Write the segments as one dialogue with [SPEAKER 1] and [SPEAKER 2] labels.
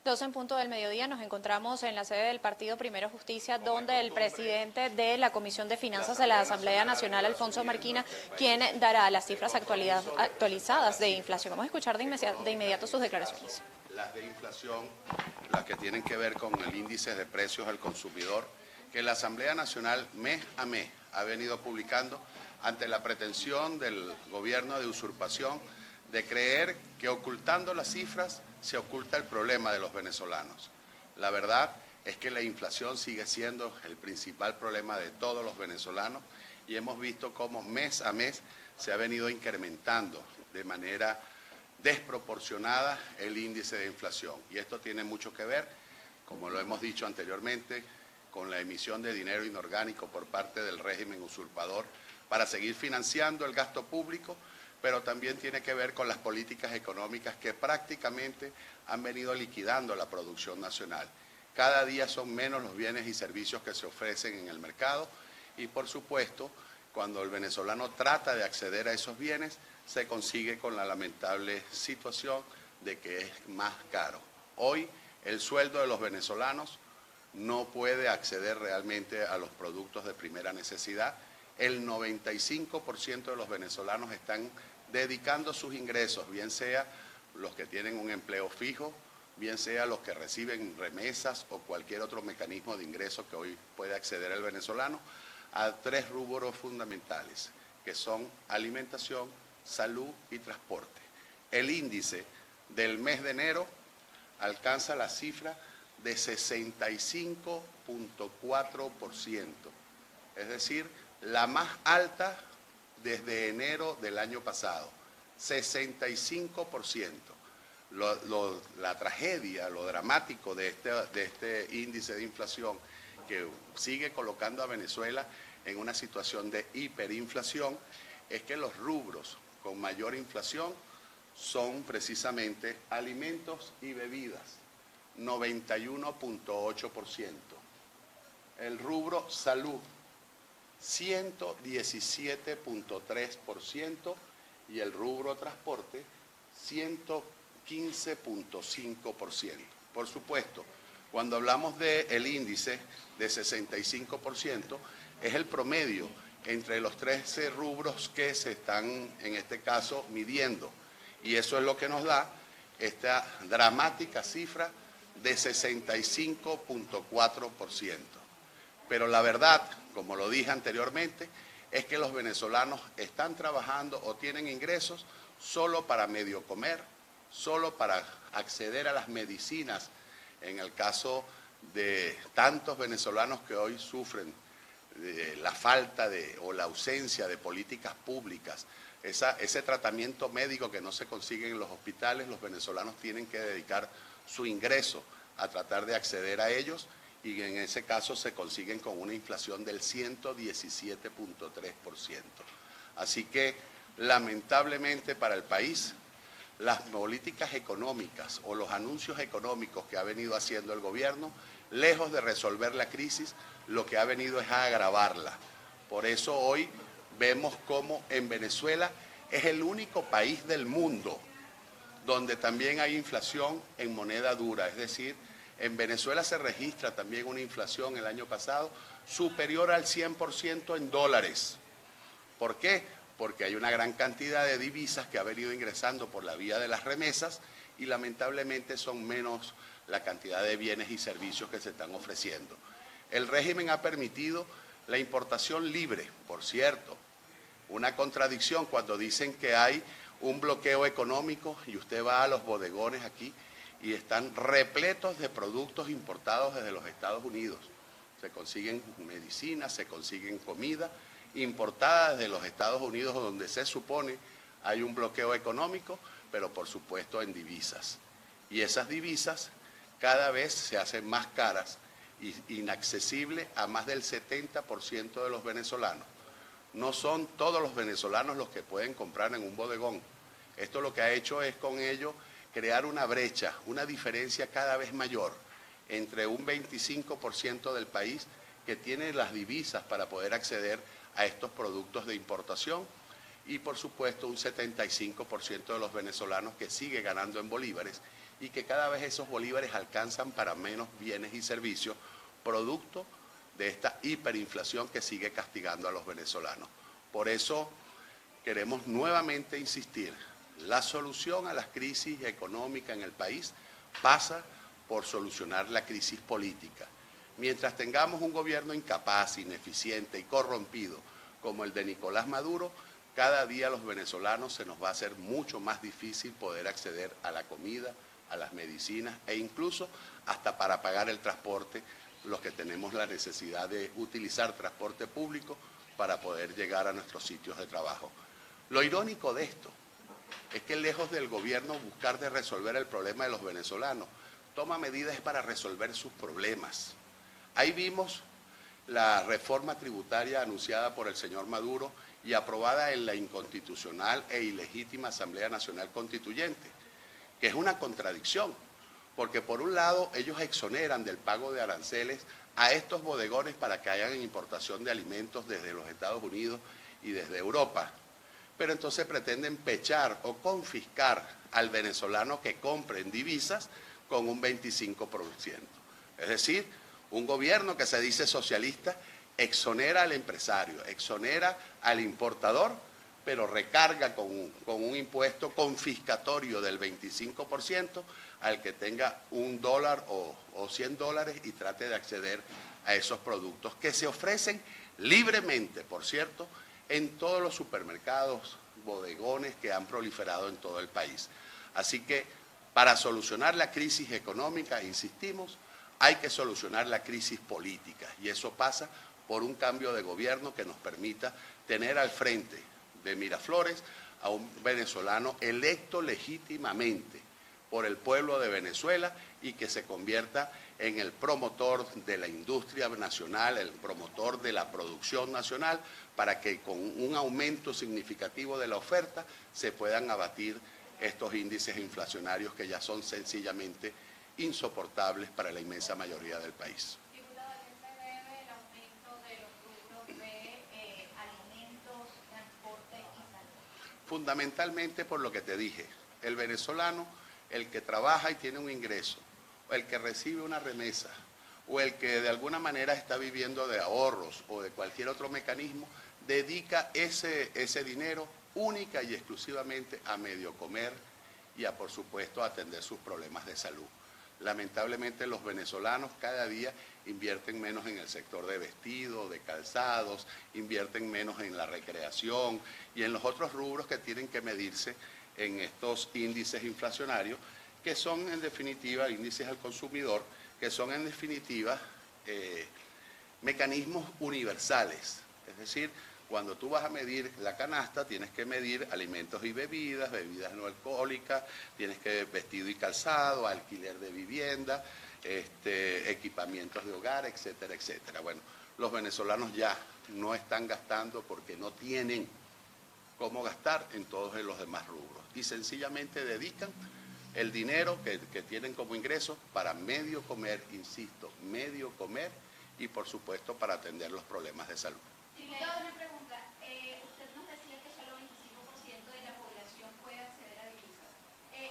[SPEAKER 1] 12 en punto del mediodía, nos encontramos en la sede del Partido Primero Justicia, donde el presidente de la Comisión de Finanzas de la Asamblea Nacional, Alfonso Marquina, quien dará las cifras actualizadas de inflación. Vamos a escuchar de inmediato sus declaraciones.
[SPEAKER 2] Las de inflación, las que tienen que ver con el índice de precios al consumidor, que la Asamblea Nacional mes a mes ha venido publicando ante la pretensión del gobierno de usurpación de creer que ocultando las cifras se oculta el problema de los venezolanos. La verdad es que la inflación sigue siendo el principal problema de todos los venezolanos y hemos visto cómo mes a mes se ha venido incrementando de manera desproporcionada el índice de inflación. Y esto tiene mucho que ver, como lo hemos dicho anteriormente, con la emisión de dinero inorgánico por parte del régimen usurpador para seguir financiando el gasto público, pero también tiene que ver con las políticas económicas que prácticamente han venido liquidando la producción nacional. Cada día son menos los bienes y servicios que se ofrecen en el mercado y, por supuesto, cuando el venezolano trata de acceder a esos bienes, se consigue con la lamentable situación de que es más caro. Hoy, el sueldo de los venezolanos no puede acceder realmente a los productos de primera necesidad. El 95% de los venezolanos están dedicando sus ingresos, bien sea los que tienen un empleo fijo, bien sea los que reciben remesas o cualquier otro mecanismo de ingreso que hoy puede acceder el venezolano, a tres rubros fundamentales, que son alimentación, salud y transporte. El índice del mes de enero alcanza la cifra de 65.4%, es decir, la más alta desde enero del año pasado, 65%. La tragedia, lo dramático de este índice de inflación que sigue colocando a Venezuela en una situación de hiperinflación es que los rubros con mayor inflación son precisamente alimentos y bebidas, 91.8%. El rubro salud, 117.3% y el rubro transporte, 115.5%. Por supuesto, cuando hablamos del índice de 65%, es el promedio entre los 13 rubros que se están, en este caso, midiendo. Y eso es lo que nos da esta dramática cifra de 65.4%. Pero la verdad, como lo dije anteriormente, es que los venezolanos están trabajando o tienen ingresos solo para medio comer, solo para acceder a las medicinas, en el caso de tantos venezolanos que hoy sufren la falta o la ausencia de políticas públicas, ese tratamiento médico que no se consigue en los hospitales, los venezolanos tienen que dedicar su ingreso a tratar de acceder a ellos y en ese caso se consiguen con una inflación del 117.3%. Así que, lamentablemente para el país, las políticas económicas o los anuncios económicos que ha venido haciendo el gobierno, lejos de resolver la crisis, lo que ha venido es a agravarla. Por eso hoy vemos cómo en Venezuela es el único país del mundo donde también hay inflación en moneda dura, es decir, en Venezuela se registra también una inflación el año pasado superior al 100% en dólares. ¿Por qué? Porque hay una gran cantidad de divisas que ha venido ingresando por la vía de las remesas y lamentablemente son menos la cantidad de bienes y servicios que se están ofreciendo. El régimen ha permitido la importación libre, por cierto, una contradicción cuando dicen que hay un bloqueo económico y usted va a los bodegones aquí y están repletos de productos importados desde los Estados Unidos. Se consiguen medicinas, se consiguen comida importada desde los Estados Unidos, donde se supone hay un bloqueo económico, pero por supuesto en divisas. Y esas divisas cada vez se hacen más caras e inaccesibles a más del 70% de los venezolanos. No son todos los venezolanos los que pueden comprar en un bodegón. Esto lo que ha hecho es con ello crear una brecha, una diferencia cada vez mayor entre un 25% del país que tiene las divisas para poder acceder a estos productos de importación y por supuesto un 75% de los venezolanos que sigue ganando en bolívares y que cada vez esos bolívares alcanzan para menos bienes y servicios, producto de esta hiperinflación que sigue castigando a los venezolanos. Por eso queremos nuevamente insistir, la solución a las crisis económicas en el país pasa por solucionar la crisis política. Mientras tengamos un gobierno incapaz, ineficiente y corrompido como el de Nicolás Maduro, cada día a los venezolanos se nos va a hacer mucho más difícil poder acceder a la comida, a las medicinas e incluso hasta para pagar el transporte, los que tenemos la necesidad de utilizar transporte público para poder llegar a nuestros sitios de trabajo. Lo irónico de esto es que lejos del gobierno buscar de resolver el problema de los venezolanos, toma medidas para resolver sus problemas. Ahí vimos la reforma tributaria anunciada por el señor Maduro y aprobada en la inconstitucional e ilegítima Asamblea Nacional Constituyente, que es una contradicción, porque por un lado ellos exoneran del pago de aranceles a estos bodegones para que hagan importación de alimentos desde los Estados Unidos y desde Europa, pero entonces pretenden pechar o confiscar al venezolano que compre en divisas con un 25%. Es decir, un gobierno que se dice socialista exonera al empresario, exonera al importador, pero recarga con un impuesto confiscatorio del 25% al que tenga $1 o $100 y trate de acceder a esos productos que se ofrecen libremente, por cierto, en todos los supermercados, bodegones que han proliferado en todo el país. Así que para solucionar la crisis económica, insistimos, hay que solucionar la crisis política y eso pasa por un cambio de gobierno que nos permita tener al frente de Miraflores a un venezolano electo legítimamente por el pueblo de Venezuela y que se convierta en el promotor de la industria nacional, el promotor de la producción nacional, para que con un aumento significativo de la oferta se puedan abatir estos índices inflacionarios que ya son sencillamente insoportables para la inmensa mayoría del país.
[SPEAKER 3] Diputada, ¿a qué se debe el aumento de los rubros de alimentos, transporte y salud?
[SPEAKER 2] Fundamentalmente por lo que te dije, el venezolano, el que trabaja y tiene un ingreso, o el que recibe una remesa, o el que de alguna manera está viviendo de ahorros o de cualquier otro mecanismo, dedica ese dinero única y exclusivamente a medio comer y a, por supuesto, a atender sus problemas de salud. Lamentablemente los venezolanos cada día invierten menos en el sector de vestido, de calzados, invierten menos en la recreación y en los otros rubros que tienen que medirse en estos índices inflacionarios, que son en definitiva índices al consumidor, que son en definitiva mecanismos universales. Es decir, cuando tú vas a medir la canasta, tienes que medir alimentos y bebidas, bebidas no alcohólicas, tienes que vestido y calzado, alquiler de vivienda, equipamientos de hogar, etcétera, etcétera. Bueno, los venezolanos ya no están gastando porque no tienen cómo gastar en todos los demás rubros y sencillamente dedican el dinero que tienen como ingreso para medio comer, insisto, medio comer y por supuesto para atender los problemas de salud.
[SPEAKER 3] Diputada, una pregunta. Usted nos decía que solo 25% de la población puede acceder a divisas.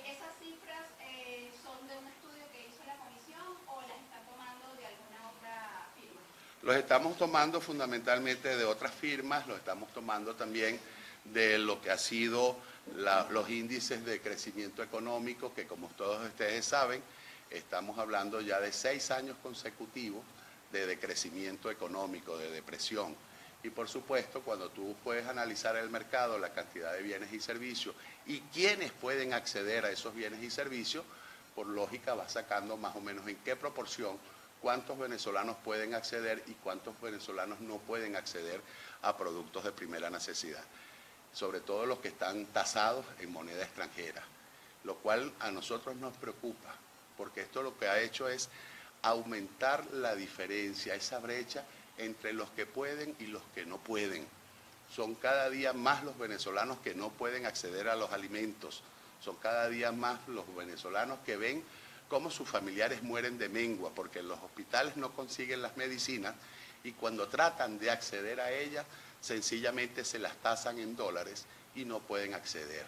[SPEAKER 3] ¿Esas cifras son de un estudio que hizo la comisión o las están tomando de alguna otra firma?
[SPEAKER 2] Los estamos tomando fundamentalmente de otras firmas, los estamos tomando también de lo que ha sido los índices de crecimiento económico, que como todos ustedes saben, estamos hablando ya de 6 años consecutivos de decrecimiento económico, de depresión. Y por supuesto, cuando tú puedes analizar el mercado, la cantidad de bienes y servicios y quiénes pueden acceder a esos bienes y servicios, por lógica vas sacando más o menos en qué proporción, cuántos venezolanos pueden acceder y cuántos venezolanos no pueden acceder a productos de primera necesidad. Sobre todo los que están tasados en moneda extranjera, lo cual a nosotros nos preocupa, porque esto lo que ha hecho es aumentar la diferencia, esa brecha entre los que pueden y los que no pueden. Son cada día más los venezolanos que no pueden acceder a los alimentos, son cada día más los venezolanos que ven cómo sus familiares mueren de mengua, porque en los hospitales no consiguen las medicinas y cuando tratan de acceder a ellas, sencillamente se las tasan en dólares y no pueden acceder.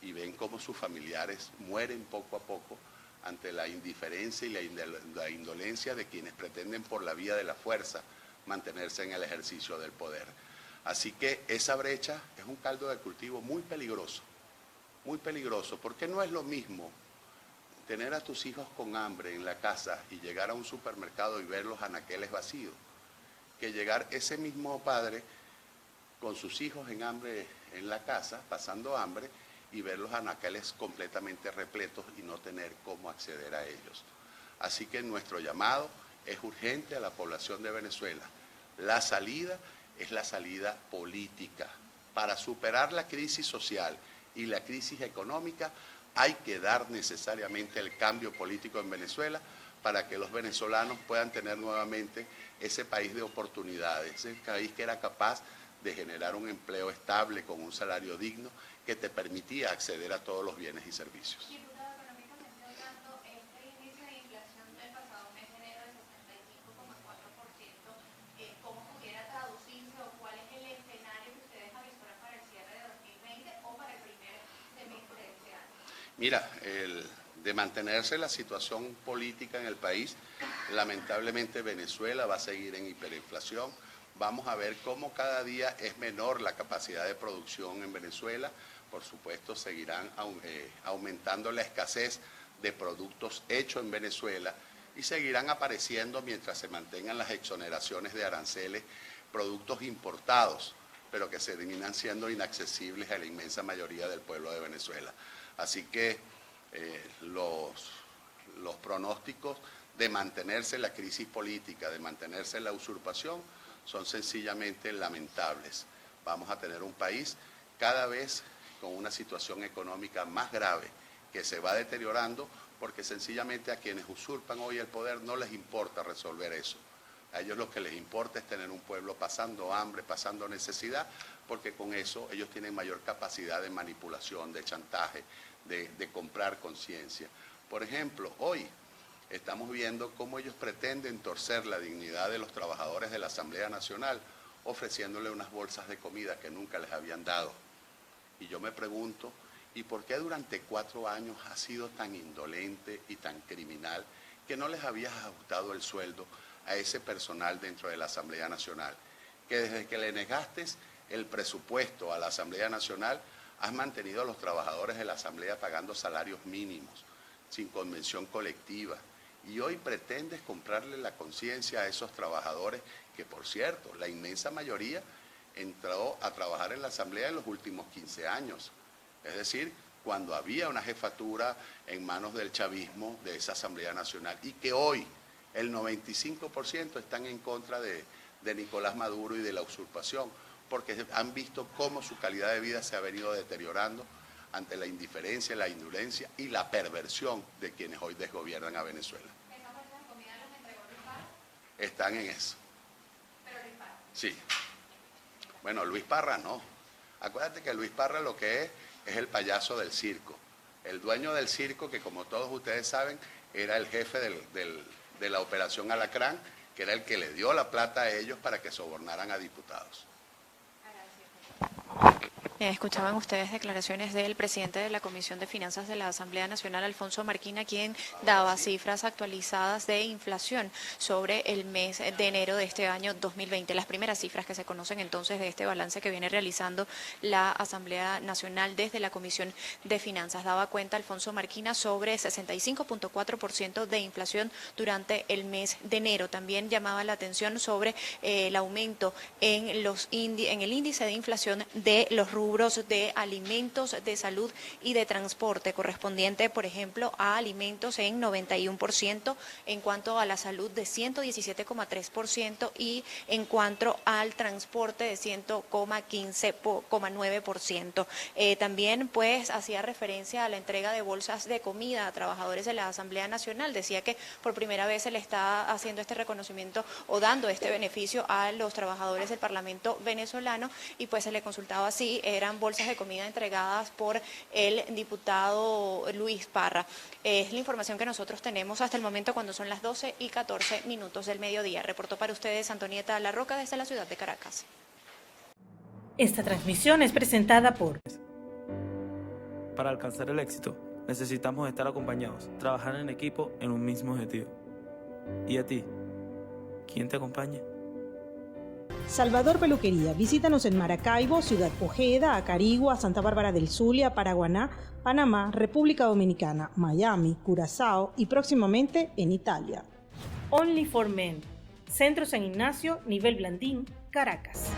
[SPEAKER 2] Y ven cómo sus familiares mueren poco a poco ante la indiferencia y la indolencia de quienes pretenden por la vía de la fuerza mantenerse en el ejercicio del poder. Así que esa brecha es un caldo de cultivo muy peligroso, porque no es lo mismo tener a tus hijos con hambre en la casa y llegar a un supermercado y ver los anaqueles vacíos, que llegar ese mismo padre con sus hijos en hambre en la casa, pasando hambre, y ver los anaqueles completamente repletos y no tener cómo acceder a ellos. Así que nuestro llamado es urgente a la población de Venezuela. La salida es la salida política. Para superar la crisis social y la crisis económica hay que dar necesariamente el cambio político en Venezuela para que los venezolanos puedan tener nuevamente ese país de oportunidades, ese país que era capaz de generar un empleo estable con un salario digno que te permitía acceder a todos los bienes y servicios.
[SPEAKER 3] Diputado, económicamente hablando, este índice de inflación del pasado mes de enero de 65,4%, ¿cómo pudiera traducirse o cuál es el escenario que ustedes avisoran para el cierre de 2020 o para el primer semestre de este año?
[SPEAKER 2] Mira, de mantenerse la situación política en el país, lamentablemente Venezuela va a seguir en hiperinflación. Vamos a ver cómo cada día es menor la capacidad de producción en Venezuela. Por supuesto, seguirán aumentando la escasez de productos hechos en Venezuela y seguirán apareciendo, mientras se mantengan las exoneraciones de aranceles, productos importados, pero que se terminan siendo inaccesibles a la inmensa mayoría del pueblo de Venezuela. Así que los pronósticos de mantenerse la crisis política, de mantenerse la usurpación, son sencillamente lamentables. Vamos a tener un país cada vez con una situación económica más grave, que se va deteriorando porque sencillamente a quienes usurpan hoy el poder no les importa resolver eso. A ellos lo que les importa es tener un pueblo pasando hambre, pasando necesidad, porque con eso ellos tienen mayor capacidad de manipulación, de chantaje, de comprar conciencia. Por ejemplo, hoy estamos viendo cómo ellos pretenden torcer la dignidad de los trabajadores de la Asamblea Nacional, ofreciéndole unas bolsas de comida que nunca les habían dado. Y yo me pregunto, ¿y por qué durante 4 años ha sido tan indolente y tan criminal que no les habías ajustado el sueldo a ese personal dentro de la Asamblea Nacional? Que desde que le negaste el presupuesto a la Asamblea Nacional, has mantenido a los trabajadores de la Asamblea pagando salarios mínimos, sin convención colectiva. Y hoy pretendes comprarle la conciencia a esos trabajadores que, por cierto, la inmensa mayoría entró a trabajar en la Asamblea en los últimos 15 años. Es decir, cuando había una jefatura en manos del chavismo de esa Asamblea Nacional y que hoy el 95% están en contra de Nicolás Maduro y de la usurpación, porque han visto cómo su calidad de vida se ha venido deteriorando ante la indiferencia, la indolencia y la perversión de quienes hoy desgobiernan a Venezuela.
[SPEAKER 3] ¿Esas bolsas de comida las entregó Luis Parra?
[SPEAKER 2] Están en eso.
[SPEAKER 3] ¿Pero Luis Parra?
[SPEAKER 2] Sí. Bueno, Luis Parra no. Acuérdate que Luis Parra lo que es el payaso del circo. El dueño del circo, que como todos ustedes saben, era el jefe de la operación Alacrán, que era el que le dio la plata a ellos para que sobornaran a diputados.
[SPEAKER 1] Escuchaban ustedes declaraciones del presidente de la Comisión de Finanzas de la Asamblea Nacional, Alfonso Marquina, quien daba cifras actualizadas de inflación sobre el mes de enero de este año 2020. Las primeras cifras que se conocen entonces de este balance que viene realizando la Asamblea Nacional desde la Comisión de Finanzas. Daba cuenta Alfonso Marquina sobre 65,4% de inflación durante el mes de enero. También llamaba la atención sobre el aumento en el índice de inflación de los rubros de alimentos, de salud y de transporte, correspondiente, por ejemplo, a alimentos en 91%, en cuanto a la salud de 117,3% y en cuanto al transporte de 100,9%. También pues hacía referencia a la entrega de bolsas de comida a trabajadores de la Asamblea Nacional. Decía que por primera vez se le está haciendo este reconocimiento o dando este beneficio a los trabajadores del Parlamento venezolano, y pues se le consultaba si eran bolsas de comida entregadas por el diputado Luis Parra. Es la información que nosotros tenemos hasta el momento, cuando son las 12:14 del mediodía. Reportó para ustedes Antonieta La Roca desde la ciudad de Caracas.
[SPEAKER 4] Esta transmisión es presentada por...
[SPEAKER 5] Para alcanzar el éxito,
[SPEAKER 4] Necesitamos estar acompañados, trabajar en equipo en un mismo objetivo. ¿Y a ti? ¿Quién te acompaña?
[SPEAKER 5] Salvador Peluquería. Visítanos en Maracaibo, Ciudad Ojeda, Acarigua, Santa Bárbara del Zulia, Paraguaná, Panamá, República Dominicana, Miami, Curazao y próximamente en Italia.
[SPEAKER 6] Only for Men. Centro San Ignacio, nivel Blandín, Caracas.